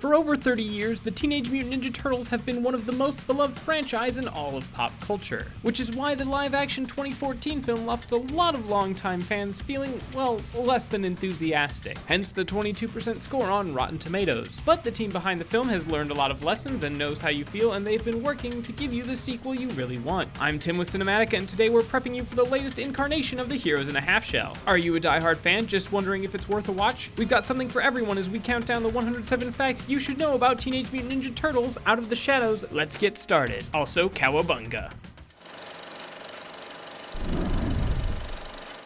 For over 30 years, the Teenage Mutant Ninja Turtles have been one of the most beloved franchise in all of pop culture, which is why the live-action 2014 film left a lot of longtime fans feeling, well, less than enthusiastic, hence the 22% score on Rotten Tomatoes. But the team behind the film has learned a lot of lessons and knows how you feel, and they've been working to give you the sequel you really want. I'm Tim with Cinematica, and today we're prepping you for the latest incarnation of the Heroes in a Half Shell. Are you a diehard fan just wondering if it's worth a watch? We've got something for everyone as we count down the 107 facts you should know about Teenage Mutant Ninja Turtles Out of the Shadows. Let's get started. Also, cowabunga.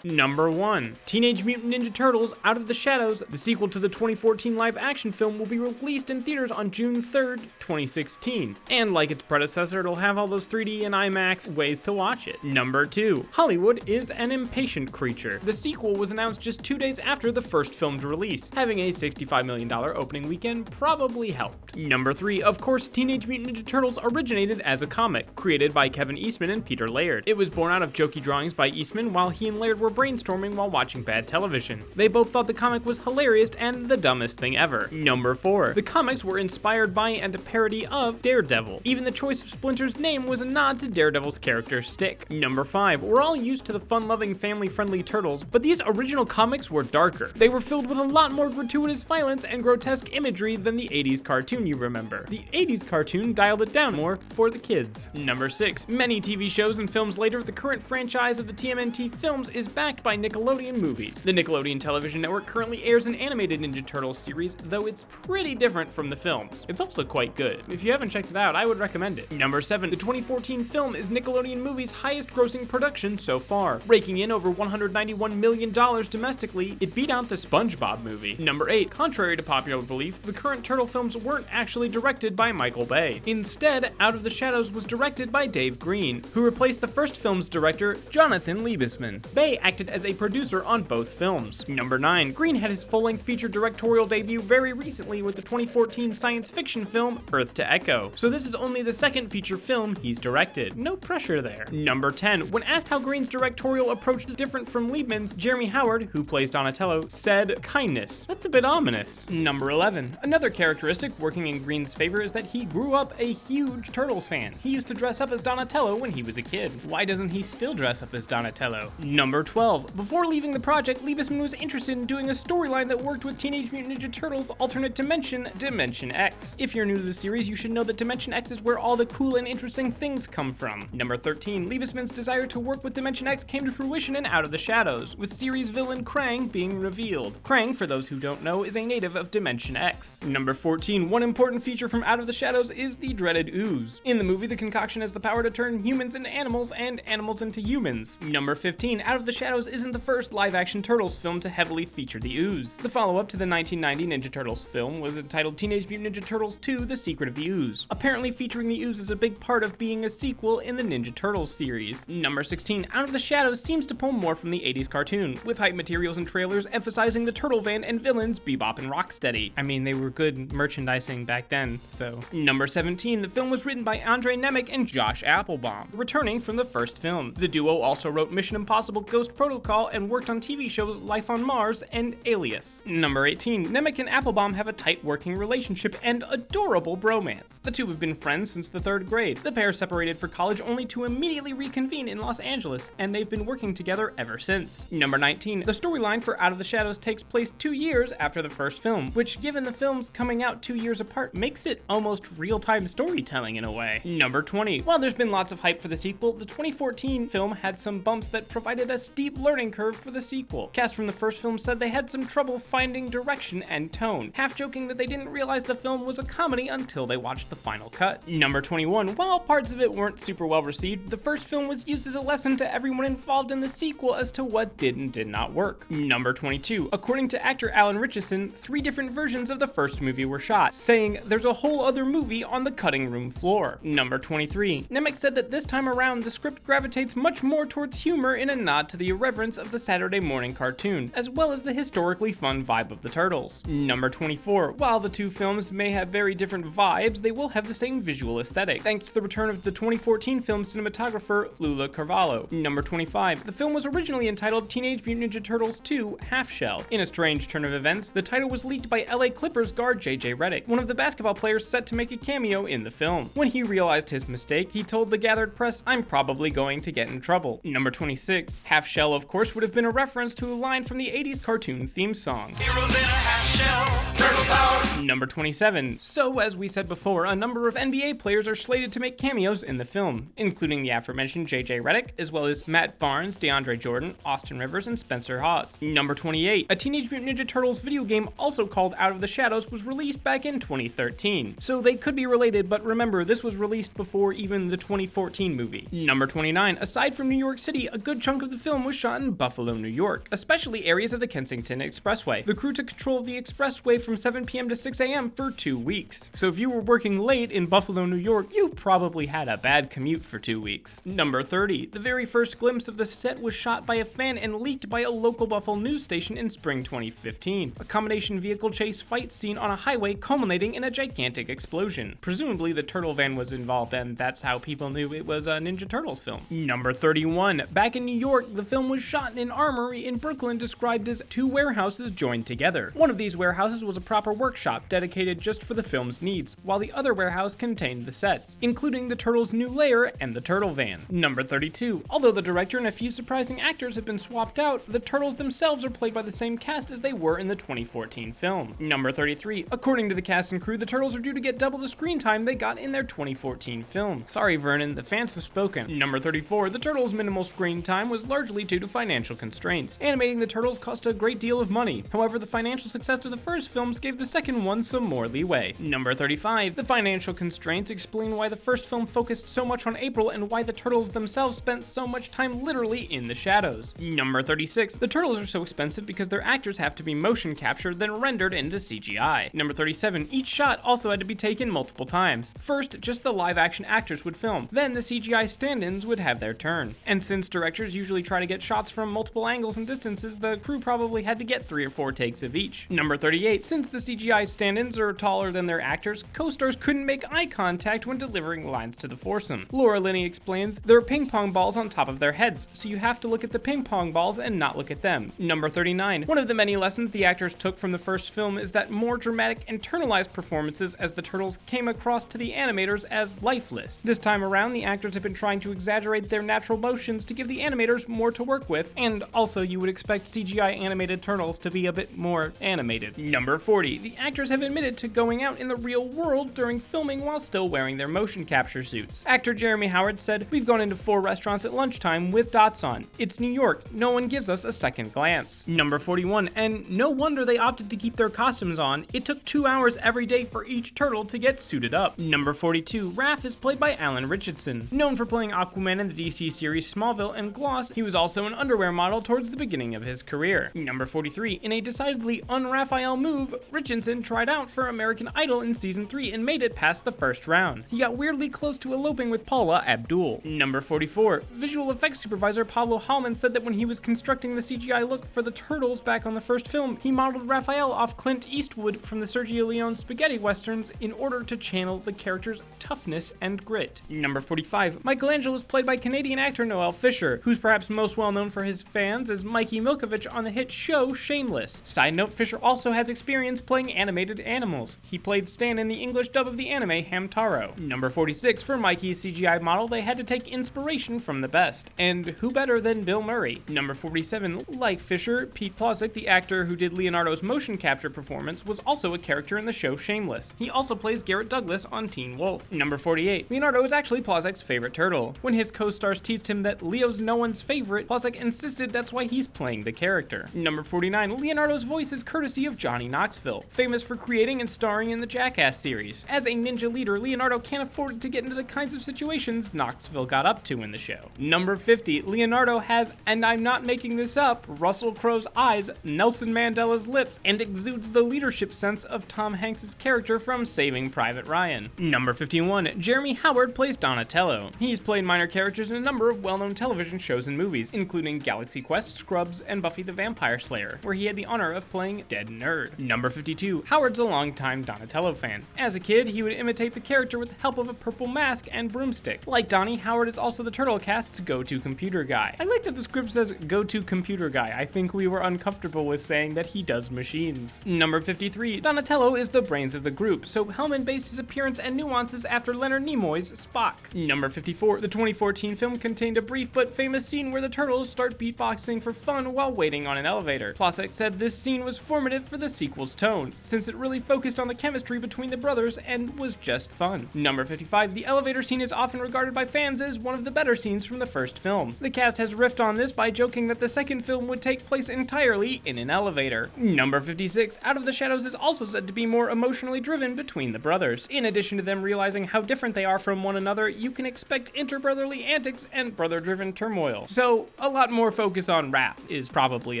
Number 1. Teenage Mutant Ninja Turtles Out of the Shadows, the sequel to the 2014 live-action film, will be released in theaters on June 3rd, 2016. And like its predecessor, it'll have all those 3D and IMAX ways to watch it. Number 2. Hollywood is an impatient creature. The sequel was announced just 2 days after the first film's release. Having a $65 million opening weekend probably helped. Number 3. Of course, Teenage Mutant Ninja Turtles originated as a comic, created by Kevin Eastman and Peter Laird. It was born out of jokey drawings by Eastman while he and Laird were brainstorming while watching bad television. They both thought the comic was hilarious and the dumbest thing ever. Number 4. The comics were inspired by and a parody of Daredevil. Even the choice of Splinter's name was a nod to Daredevil's character Stick. Number 5. We're all used to the fun-loving, family-friendly turtles, but these original comics were darker. They were filled with a lot more gratuitous violence and grotesque imagery than the 80s cartoon you remember. The 80s cartoon dialed it down more for the kids. Number 6. Many TV shows and films later, the current franchise of the TMNT films is backed by Nickelodeon Movies. The Nickelodeon television network currently airs an animated Ninja Turtles series, though it's pretty different from the films. It's also quite good. If you haven't checked it out, I would recommend it. Number 7. The 2014 film is Nickelodeon Movies' highest grossing production so far, raking in over $191 million domestically. It beat out the SpongeBob movie. Number 8. Contrary to popular belief, the current Turtle films weren't actually directed by Michael Bay. Instead, Out of the Shadows was directed by Dave Green, who replaced the first film's director, Jonathan Liebesman. Bay acted as a producer on both films. Number 9. Green had his full-length feature directorial debut very recently with the 2014 science fiction film Earth to Echo, so this is only the second feature film he's directed. No pressure there. Number 10. When asked how Green's directorial approach is different from Liebman's, Jeremy Howard, who plays Donatello, said, "Kindness." That's a bit ominous. Number 11. Another characteristic working in Green's favor is that he grew up a huge Turtles fan. He used to dress up as Donatello when he was a kid. Why doesn't he still dress up as Donatello? Number 12. Before leaving the project, Liebesman was interested in doing a storyline that worked with Teenage Mutant Ninja Turtles' alternate dimension, Dimension X. If you're new to the series, you should know that Dimension X is where all the cool and interesting things come from. Number 13. Liebesman's desire to work with Dimension X came to fruition in Out of the Shadows, with series villain Krang being revealed. Krang, for those who don't know, is a native of Dimension X. Number 14. One important feature from Out of the Shadows is the dreaded ooze. In the movie, the concoction has the power to turn humans into animals and animals into humans. Number 15. Out of the Shadows isn't the first live-action Turtles film to heavily feature the ooze. The follow-up to the 1990 Ninja Turtles film was entitled Teenage Mutant Ninja Turtles 2: The Secret of the Ooze. Apparently featuring the ooze is a big part of being a sequel in the Ninja Turtles series. Number 16. Out of the Shadows seems to pull more from the 80s cartoon, with hype materials and trailers emphasizing the Turtle Van and villains Bebop and Rocksteady. I mean, they were good merchandising back then, so. Number 17. The film was written by Andre Nemec and Josh Applebaum, returning from the first film. The duo also wrote Mission Impossible: Ghost Protocol and worked on TV shows Life on Mars and Alias. Number 18. Nemec and Applebaum have a tight working relationship and adorable bromance. The two have been friends since the 3rd grade. The pair separated for college only to immediately reconvene in Los Angeles, and they've been working together ever since. Number 19. The storyline for Out of the Shadows takes place 2 years after the first film, which, given the films coming out 2 years apart, makes it almost real-time storytelling in a way. Number 20. While there's been lots of hype for the sequel, the 2014 film had some bumps that provided a steep learning curve for the sequel. Cast from the first film said they had some trouble finding direction and tone, half joking that they didn't realize the film was a comedy until they watched the final cut. Number 21. While parts of it weren't super well received, the first film was used as a lesson to everyone involved in the sequel as to what did and did not work. Number 22. According to actor Alan Ritchson, 3 different versions of the first movie were shot, saying there's a whole other movie on the cutting room floor. Number 23. Nemec said that this time around the script gravitates much more towards humor in a nod to the irreverence of the Saturday morning cartoon, as well as the historically fun vibe of the Turtles. Number 24. While the two films may have very different vibes, they will have the same visual aesthetic, thanks to the return of the 2014 film cinematographer Lula Carvalho. Number 25. The film was originally entitled Teenage Mutant Ninja Turtles 2 Half Shell. In a strange turn of events, the title was leaked by LA Clippers guard JJ Redick, one of the basketball players set to make a cameo in the film. When he realized his mistake, he told the gathered press, "I'm probably going to get in trouble." Number 26. Half Shell, of course, would have been a reference to a line from the 80s cartoon theme song. Heroes in a half shell, turtle power. Number 27. So, as we said before, a number of NBA players are slated to make cameos in the film, including the aforementioned JJ Redick, as well as Matt Barnes, DeAndre Jordan, Austin Rivers, and Spencer Hawes. Number 28. A Teenage Mutant Ninja Turtles video game, also called Out of the Shadows, was released back in 2013. So they could be related, but remember, this was released before even the 2014 movie. Number 29. Aside from New York City, a good chunk of the film was shot in Buffalo, New York, especially areas of the Kensington Expressway. The crew took control of the expressway from 7 p.m. to 6 a.m. for 2 weeks. So if you were working late in Buffalo, New York, you probably had a bad commute for 2 weeks. Number 30. The very first glimpse of the set was shot by a fan and leaked by a local Buffalo news station in spring 2015. A combination vehicle chase fight scene on a highway culminating in a gigantic explosion. Presumably the turtle van was involved, and that's how people knew it was a Ninja Turtles film. Number 31. Back in New York, the film was shot in an armory in Brooklyn described as 2 warehouses joined together. One of these warehouses was a proper workshop dedicated just for the film's needs, while the other warehouse contained the sets, including the Turtles' new lair and the turtle van. Number 32. Although the director and a few surprising actors have been swapped out, the Turtles themselves are played by the same cast as they were in the 2014 film. Number 33. According to the cast and crew, the Turtles are due to get double the screen time they got in their 2014 film. Sorry, Vernon, the fans have spoken. Number 34. The Turtles' minimal screen time was largely due to financial constraints. Animating the Turtles cost a great deal of money. However, the financial success of the first films gave the second one some more leeway. Number 35. The financial constraints explain why the first film focused so much on April and why the Turtles themselves spent so much time literally in the shadows. Number 36. The Turtles are so expensive because their actors have to be motion captured then rendered into CGI. Number 37. Each shot also had to be taken multiple times. First, just the live action actors would film, then the CGI stand-ins would have their turn. And since directors usually try to get shots from multiple angles and distances, the crew probably had to get 3 or 4 takes of each. Number 38. Since the CGI stand-ins are taller than their actors, co-stars couldn't make eye contact when delivering lines to the foursome. Laura Linney explains, there are ping pong balls on top of their heads, so you have to look at the ping pong balls and not look at them. Number 39. One of the many lessons the actors took from the first film is that more dramatic, internalized performances as the Turtles came across to the animators as lifeless. This time around, the actors have been trying to exaggerate their natural motions to give the animators more to work with, and also you would expect CGI animated Turtles to be a bit more animated. Number 40. The actors have admitted to going out in the real world during filming while still wearing their motion capture suits. Actor Jeremy Howard said, "We've gone into 4 restaurants at lunchtime with dots on. It's New York. No one gives us a second glance." Number 41. And no wonder they opted to keep their costumes on. It took 2 hours every day for each turtle to get suited up. Number 42. Raph is played by Alan Richardson. Known for playing Aquaman in the DC series Smallville and Gloss, he was also an underwear model towards the beginning of his career. Number 43. In a decidedly un-Raphael move, Richardson tried out for American Idol in season 3 and made it past the first round. He got weirdly close to eloping with Paula Abdul. Number 44. Visual effects supervisor Pablo Hallman said that when he was constructing the CGI look for the Turtles back on the first film, he modeled Raphael off Clint Eastwood from the Sergio Leone spaghetti westerns in order to channel the character's toughness and grit. Number 45. Michelangelo was played by Canadian actor Noel Fisher, who's perhaps most well known for his fans as Mikey Milkovich on the hit show Shameless. Side note, Fisher also has experience playing animated animals. He played Stan in the English dub of the anime Hamtaro. Number 46. For Mikey's CGI model, they had to take inspiration from the best. And who better than Bill Murray? Number 47. Like Fisher, Pete Plosick, the actor who did Leonardo's motion capture performance, was also a character in the show Shameless. He also plays Garrett Douglas on Teen Wolf. Number 48. Leonardo is actually Plosick's favorite turtle. When his co-stars teased him that Leo's no one's favorite, Plosick insisted that's why he's playing the character. Number 49. Leonardo's voice is courtesy of Johnny Knoxville. Krengel, famous for creating and starring in the Jackass series. As a ninja leader, Leonardo can't afford to get into the kinds of situations Knoxville got up to in the show. Number 50, Leonardo has, and I'm not making this up, Russell Crowe's eyes, Nelson Mandela's lips, and exudes the leadership sense of Tom Hanks' character from Saving Private Ryan. Number 51, Jeremy Howard plays Donatello. He's played minor characters in a number of well-known television shows and movies, including Galaxy Quest, Scrubs, and Buffy the Vampire Slayer, where he had the honor of playing Dead Nerd. Number 52, Howard's a longtime Donatello fan. As a kid, he would imitate the character with the help of a purple mask and broomstick. Like Donnie, Howard is also the Turtle Cast's go-to computer guy. I like that the script says go-to computer guy. I think we were uncomfortable with saying that he does machines. Number 53, Donatello is the brains of the group, so Hellman based his appearance and nuances after Leonard Nimoy's Spock. Number 54, the 2014 film contained a brief but famous scene where the turtles start beatboxing for fun while waiting on an elevator. Plosek said this scene was formative for the sequel's tone, since it really focused on the chemistry between the brothers and was just fun. Number 55, the elevator scene is often regarded by fans as one of the better scenes from the first film. The cast has riffed on this by joking that the second film would take place entirely in an elevator. Number 56, Out of the Shadows is also said to be more emotionally driven between the brothers. In addition to them realizing how different they are from one another, you can expect interbrotherly antics and brother-driven turmoil. So, a lot more focus on wrath is probably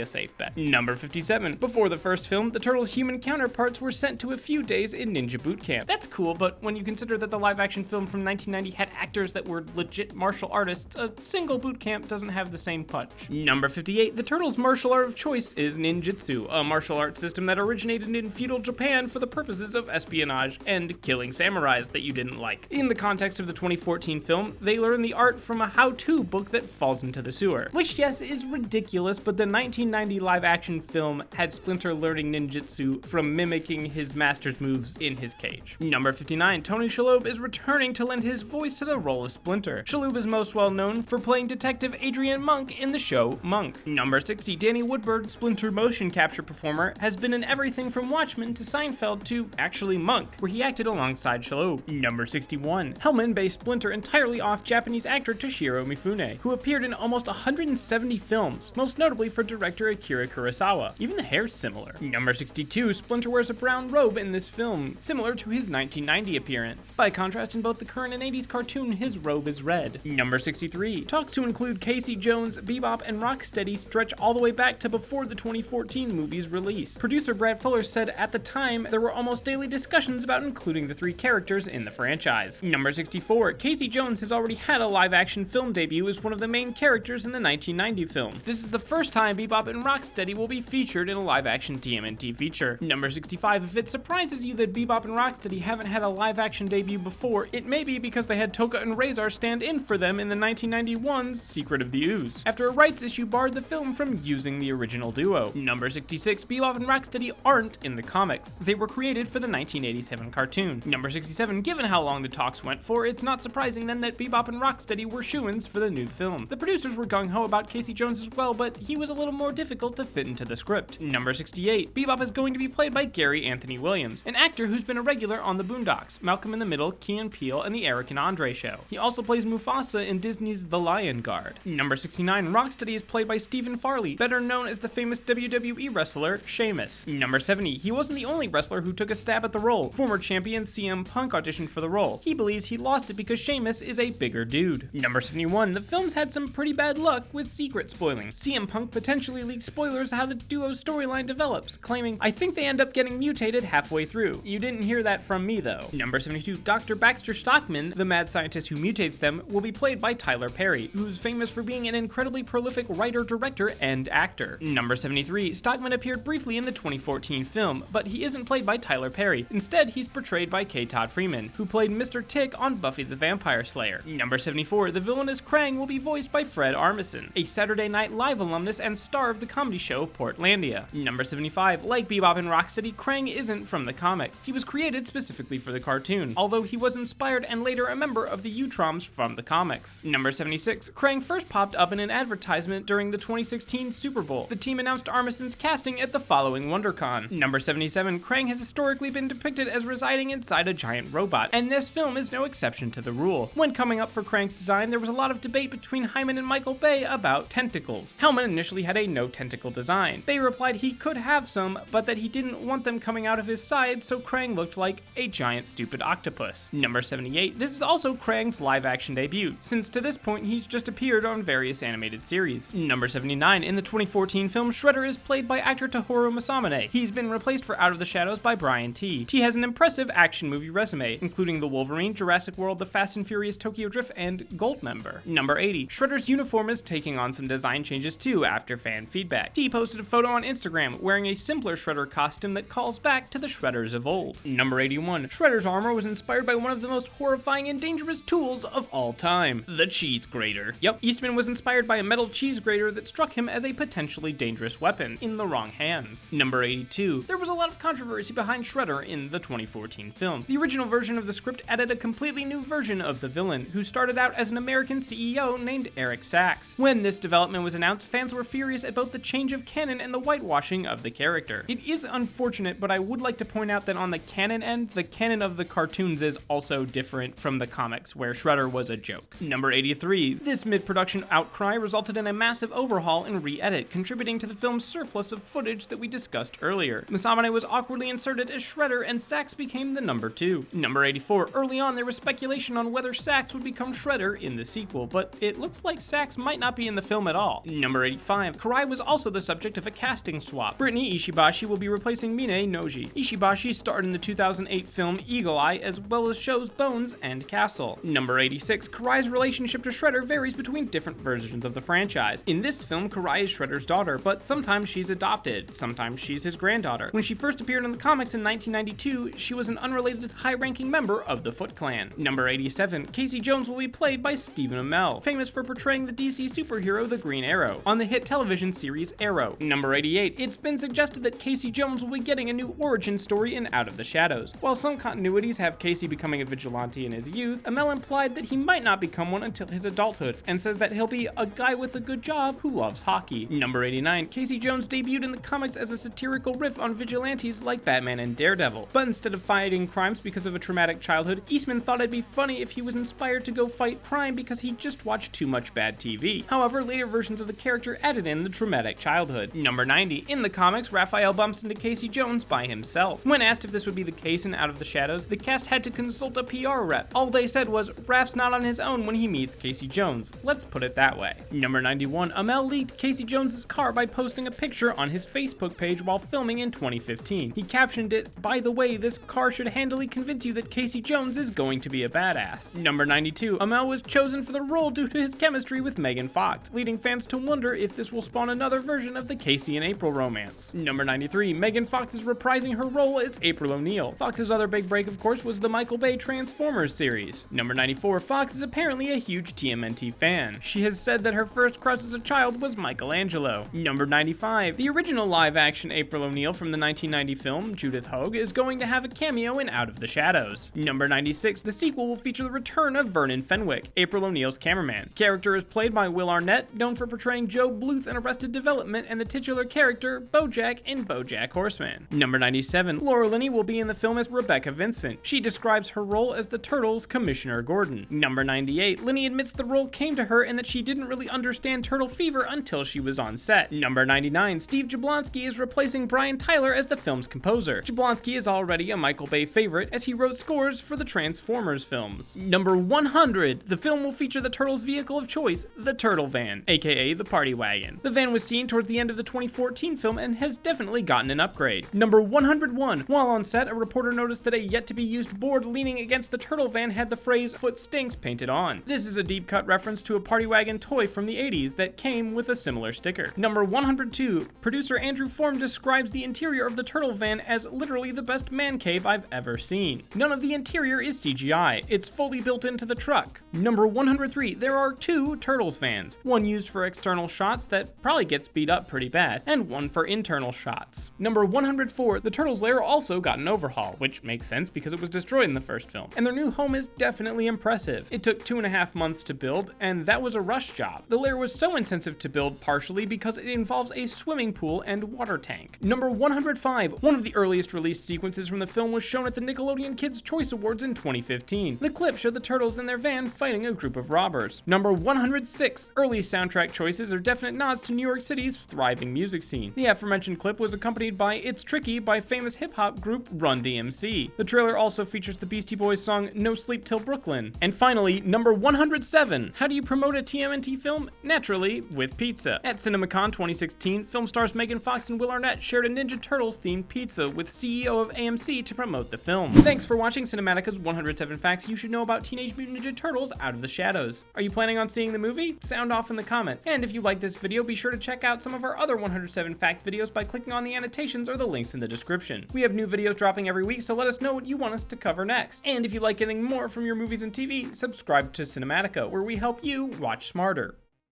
a safe bet. Number 57, before the first film, the Turtles' human counterparts were sent to a few days in ninja boot camp. That's cool, but when you consider that the live-action film from 1990 had actors that were legit martial artists, a single boot camp doesn't have the same punch. Number 58, the Turtles' martial art of choice is ninjutsu, a martial arts system that originated in feudal Japan for the purposes of espionage and killing samurais that you didn't like. In the context of the 2014 film, they learn the art from a how-to book that falls into the sewer. Which, yes, is ridiculous, but the 1990 live-action film had Splinter learning ninjutsu from mimicking his master's moves in his cage. Number 59, Tony Shalhoub is returning to lend his voice to the role of Splinter. Shalhoub is most well known for playing Detective Adrian Monk in the show Monk. Number 60, Danny Woodburn, Splinter motion capture performer, has been in everything from Watchmen to Seinfeld to actually Monk, where he acted alongside Shalhoub. Number 61, Hellman based Splinter entirely off Japanese actor Toshiro Mifune, who appeared in almost 170 films, most notably for director Akira Kurosawa. Even the hair's similar. Number 62, Splinter wears a brown robe in this film, similar to his 1990 appearance. By contrast, in both the current and 80s cartoon, his robe is red. Number 63, talks to include Casey Jones, Bebop, and Rocksteady stretch all the way back to before the 2014 movie's release. Producer Brad Fuller said at the time there were almost daily discussions about including the three characters in the franchise. Number 64, Casey Jones has already had a live-action film debut as one of the main characters in the 1990 film. This is the first time Bebop and Rocksteady will be featured in a live-action TMNT feature. Number 65, if it surprises you that Bebop and Rocksteady haven't had a live-action debut before, it may be because they had Toka and Razor stand in for them in the 1991's Secret of the Ooze, after a rights issue barred the film from using the original duo. Number 66, Bebop and Rocksteady aren't in the comics. They were created for the 1987 cartoon. Number 67, given how long the talks went for, it's not surprising then that Bebop and Rocksteady were shoo-ins for the new film. The producers were gung-ho about Casey Jones as well, but he was a little more difficult to fit into the script. Number 68, Bebop is going to be played by Gary Anthony Williams, an actor who's been a regular on The Boondocks, Malcolm in the Middle, Key and Peele, and The Eric and Andre Show. He also plays Mufasa in Disney's The Lion Guard. Number 69, Rocksteady is played by Stephen Farley, better known as the famous WWE wrestler Sheamus. Number 70, he wasn't the only wrestler who took a stab at the role. Former champion CM Punk auditioned for the role. He believes he lost it because Sheamus is a bigger dude. Number 71, the film's had some pretty bad luck with secret spoiling. CM Punk potentially leaked spoilers how the duo's storyline develops, claiming, "I think they end up getting mutated halfway through." You didn't hear that from me though. Number 72, Dr. Baxter Stockman, the mad scientist who mutates them, will be played by Tyler Perry, who's famous for being an incredibly prolific writer, director, and actor. Number 73, Stockman appeared briefly in the 2014 film, but he isn't played by Tyler Perry. Instead, he's portrayed by K. Todd Freeman, who played Mr. Tick on Buffy the Vampire Slayer. Number 74, the villainous Krang will be voiced by Fred Armisen, a Saturday Night Live alumnus and star of the comedy show Portlandia. Number 75, like Bebop and Rocksteady, Krang isn't from the comics. He was created specifically for the cartoon, although he was inspired and later a member of the the Utroms from the comics. Number 76, Krang first popped up in an advertisement during the 2016 Super Bowl. The team announced Armison's casting at the following WonderCon. Number 77, Krang has historically been depicted as residing inside a giant robot, and this film is no exception to the rule. When coming up for Krang's design, there was a lot of debate between Hyman and Michael Bay about tentacles. Hellman initially had a no tentacle design. Bay replied he could have some, but that he didn't want them coming out of his side, so Krang looked like a giant stupid octopus. Number 78, this is also Krang's live action debut, since to this point he's just appeared on various animated series. Number 79, in the 2014 film, Shredder is played by actor Tohru Masamune. He's been replaced for Out of the Shadows by Brian T. T has an impressive action movie resume, including The Wolverine, Jurassic World, The Fast and Furious Tokyo Drift, and Goldmember. Number 80, Shredder's uniform is taking on some design changes too after fan feedback. T posted a photo on Instagram wearing a simpler Shredder costume that calls back to the Shredders of old. Number 81, Shredder's armor was inspired by one of the most horrifying and dangerous tools of all time, the cheese grater. Yep, Eastman was inspired by a metal cheese grater that struck him as a potentially dangerous weapon in the wrong hands. Number 82, there was a lot of controversy behind Shredder in the 2014 film. The original version of the script added a completely new version of the villain, who started out as an American CEO named Eric Sachs. When this development was announced, fans were furious at both the change of canon and the whitewashing of the character. It is unfortunate, but I would like to point out that on the canon end, the canon of the cartoons is also different from the comics, where Shredder was a joke. Number 83, this mid-production outcry resulted in a massive overhaul and re-edit, contributing to the film's surplus of footage that we discussed earlier. Masamune was awkwardly inserted as Shredder, and Sachs became the number 2. Number 84, early on there was speculation on whether Sachs would become Shredder in the sequel, but it looks like Sachs might not be in the film at all. Number 85, Karai was also the subject of a casting swap. Brittany Ishibashi will be replacing Mine Noji. Ishibashi starred in the 2008 film Eagle Eye, as well as shows Bones and Castle. Number 86, Karai's relationship to Shredder varies between different versions of the franchise. In this film, Karai is Shredder's daughter, but sometimes she's adopted, sometimes she's his granddaughter. When she first appeared in the comics in 1992, she was an unrelated high-ranking member of the Foot Clan. Number 87, Casey Jones will be played by Stephen Amell, famous for portraying the DC superhero the Green Arrow on the hit television series Arrow. Number 88, it's been suggested that Casey Jones will be getting a new origin story in Out of the Shadows. While some continuities have Casey becoming a vigilante in his youth, Amell implied that he might not become one until his adulthood, and says that he'll be a guy with a good job who loves hockey. Number 89, Casey Jones debuted in the comics as a satirical riff on vigilantes like Batman and Daredevil, but instead of fighting crimes because of a traumatic childhood, Eastman thought it'd be funny if he was inspired to go fight crime because he just watched too much bad TV. However, later versions of the character added in the traumatic childhood. Number 90, in the comics, Raphael bumps into Casey Jones by himself. When asked if this would be the case in Out of the Shadows, the cast had to consult a PR rep. All they said was, Raph's not on his own when he meets Casey Jones. Let's put it that way. Number 91, Amell leaked Casey Jones' car by posting a picture on his Facebook page while filming in 2015. He captioned it, "By the way, this car should handily convince you that Casey Jones is going to be a badass." Number 92, Amell was chosen for the role due to his chemistry with Megan Fox, leading fans to wonder if this will spawn another version of the Casey and April romance. Number 93, Megan Fox is reprising her role as April O'Neil. Fox's other big break, of course, was the Michael Bay Transformers series. Number 94, Fox is apparently a huge TMNT fan. She has said that her first crush as a child was Michelangelo. Number 95, the original live-action April O'Neil from the 1990 film, Judith Hogue, is going to have a cameo in Out of the Shadows. Number 96, the sequel will feature the return of Vernon Fenwick, April O'Neil's cameraman. The character is played by Will Arnett, known for portraying Joe Bluth in Arrested Development, and the titular character, Bojack, in BoJack Horseman. Number 97, Laura Linney will be in the film as Rebecca Vincent. She describes her role as the Turtles' Commissioner Gordon. Number 98, Linney admits the role came to her and that she didn't really understand turtle fever until she was on set. Number 99, Steve Jablonsky is replacing Brian Tyler as the film's composer. Jablonsky is already a Michael Bay favorite, as he wrote scores for the Transformers films. Number 100, the film will feature the Turtles' vehicle of choice, the Turtle Van, aka the Party Wagon. The van was seen towards the end of the 2014 film and has definitely gotten an upgrade. Number 101, while on set, a reporter noticed that a yet-to-be-used board leaning against the Turtle Van had the phrase "Foot Stinks" painted on. This is a deep-cut reference to a Party Wagon toy from the 80s that came with a similar sticker. Number 102, producer Andrew Form describes the interior of the Turtle Van as literally the best man cave I've ever seen. None of the interior is CGI, it's fully built into the truck. Number 103, there are 2 Turtles vans, one used for external shots that probably gets beat up pretty bad, and one for internal shots. Number 104, the Turtles' lair also got an overhaul, which makes sense because it was destroyed in the first film, and their new home is definitely legitimately impressive. It took 2.5 months to build, and that was a rush job. The lair was so intensive to build partially because it involves a swimming pool and water tank. Number 105. One of the earliest released sequences from the film was shown at the Nickelodeon Kids' Choice Awards in 2015. The clip showed the turtles in their van fighting a group of robbers. Number 106. Early soundtrack choices are definite nods to New York City's thriving music scene. The aforementioned clip was accompanied by It's Tricky by famous hip-hop group Run DMC. The trailer also features the Beastie Boys song No Sleep Till Brooklyn. And finally, number 107. How do you promote a TMNT film? Naturally, with pizza. At CinemaCon 2016, film stars Megan Fox and Will Arnett shared a Ninja Turtles themed pizza with CEO of AMC to promote the film. Thanks for watching Cinematica's 107 Facts You Should Know About Teenage Mutant Ninja Turtles Out of the Shadows. Are you planning on seeing the movie? Sound off in the comments. And if you like this video, be sure to check out some of our other 107 Fact videos by clicking on the annotations or the links in the description. We have new videos dropping every week, so let us know what you want us to cover next. And if you like getting more from your movies and TV, subscribe to Cinematica, where we help you watch smarter.